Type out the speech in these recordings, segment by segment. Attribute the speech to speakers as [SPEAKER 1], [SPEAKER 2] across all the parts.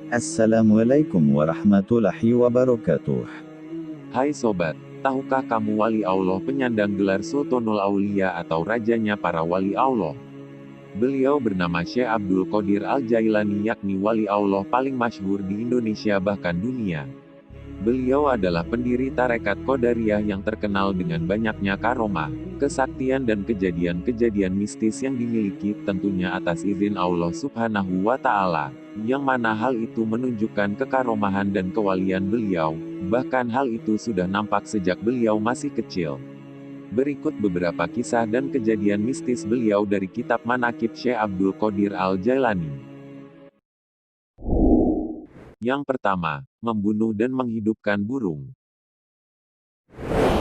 [SPEAKER 1] Assalamualaikum warahmatullahi wabarakatuh.
[SPEAKER 2] Hai sobat, tahukah kamu wali Allah penyandang gelar Sultanul Aulia atau rajanya para wali Allah? Beliau bernama Syekh Abdul Qadir Al-Jailani, yakni wali Allah paling masyhur di Indonesia bahkan dunia. Beliau adalah pendiri tarekat Qadariyah yang terkenal dengan banyaknya karomah, kesaktian dan kejadian-kejadian mistis yang dimiliki, tentunya atas izin Allah Subhanahu wa Ta'ala, yang mana hal itu menunjukkan kekaromahan dan kewalian beliau, bahkan hal itu sudah nampak sejak beliau masih kecil. Berikut beberapa kisah dan kejadian mistis beliau dari kitab Manaqib Syekh Abdul Qadir Al-Jailani. Yang pertama, membunuh dan menghidupkan burung.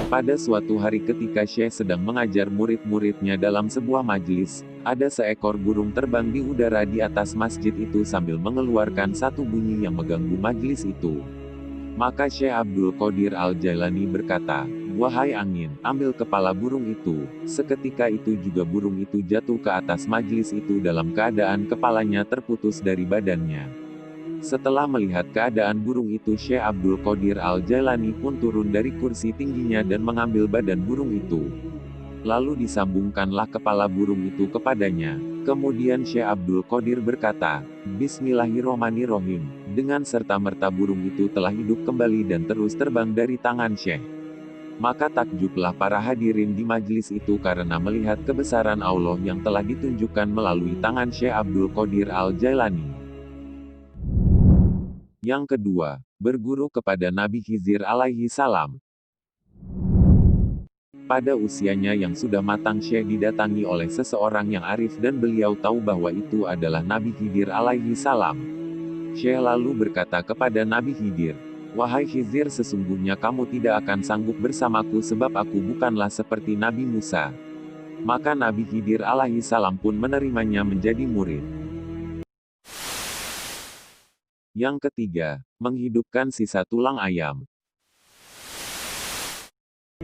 [SPEAKER 2] Pada suatu hari ketika Syekh sedang mengajar murid-muridnya dalam sebuah majelis, ada seekor burung terbang di udara di atas masjid itu sambil mengeluarkan satu bunyi yang mengganggu majelis itu. Maka Syekh Abdul Qadir Al-Jailani berkata, "Wahai angin, ambil kepala burung itu." Seketika itu juga burung itu jatuh ke atas majelis itu dalam keadaan kepalanya terputus dari badannya. Setelah melihat keadaan burung itu, Syekh Abdul Qadir Al-Jailani pun turun dari kursi tingginya dan mengambil badan burung itu. Lalu disambungkanlah kepala burung itu kepadanya. Kemudian Syekh Abdul Qadir berkata, "Bismillahirrohmanirrohim." Dengan serta-merta burung itu telah hidup kembali dan terus terbang dari tangan Syekh. Maka takjublah para hadirin di majelis itu karena melihat kebesaran Allah yang telah ditunjukkan melalui tangan Syekh Abdul Qadir Al-Jailani. Yang kedua, berguru kepada Nabi Khidir alaihi salam. Pada usianya yang sudah matang, Syekh didatangi oleh seseorang yang arif dan beliau tahu bahwa itu adalah Nabi Khidir alaihi salam. Syekh lalu berkata kepada Nabi Khidir, "Wahai Khidir, sesungguhnya kamu tidak akan sanggup bersamaku sebab aku bukanlah seperti Nabi Musa." Maka Nabi Khidir alaihi salam pun menerimanya menjadi murid. Yang ketiga, menghidupkan sisa tulang ayam.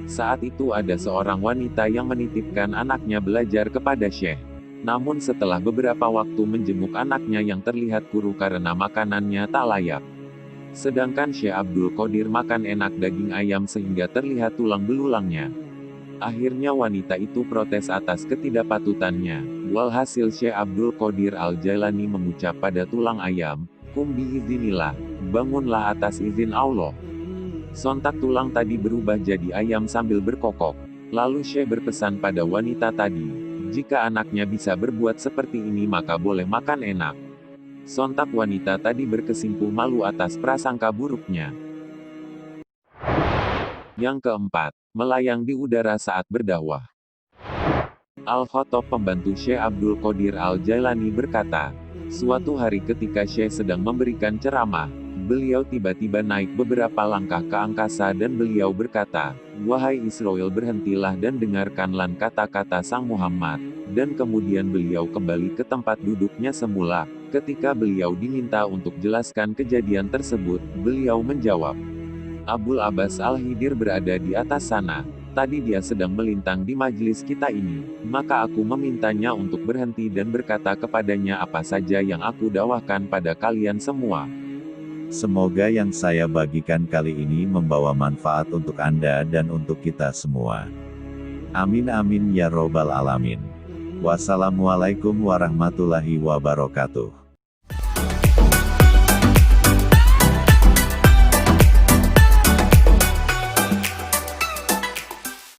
[SPEAKER 2] Saat itu ada seorang wanita yang menitipkan anaknya belajar kepada Syekh. Namun setelah beberapa waktu menjenguk anaknya yang terlihat kuru karena makanannya tak layak. Sedangkan Syekh Abdul Qadir makan enak daging ayam sehingga terlihat tulang belulangnya. Akhirnya wanita itu protes atas ketidakpatutannya. Walhasil Syekh Abdul Qadir Al-Jailani mengucap pada tulang ayam, "Kum biiznillah, bangunlah atas izin Allah." Sontak tulang tadi berubah jadi ayam sambil berkokok. Lalu Syekh berpesan pada wanita tadi, jika anaknya bisa berbuat seperti ini maka boleh makan enak. Sontak wanita tadi berkesimpuh malu atas prasangka buruknya. Yang keempat, melayang di udara saat berdakwah. Al-Khattab, pembantu Syekh Abdul Qadir Al-Jailani, berkata, suatu hari ketika Syekh sedang memberikan ceramah, beliau tiba-tiba naik beberapa langkah ke angkasa dan beliau berkata, "Wahai Israel, berhentilah dan dengarkanlah kata-kata Sang Muhammad." Dan kemudian beliau kembali ke tempat duduknya semula. Ketika beliau diminta untuk jelaskan kejadian tersebut, beliau menjawab, "Abul Abbas Al-Khidir berada di atas sana. Tadi dia sedang melintang di majelis kita ini, maka aku memintanya untuk berhenti dan berkata kepadanya apa saja yang aku dakwahkan pada kalian semua."
[SPEAKER 1] Semoga yang saya bagikan kali ini membawa manfaat untuk Anda dan untuk kita semua. Amin amin ya robbal alamin. Wassalamualaikum warahmatullahi wabarakatuh.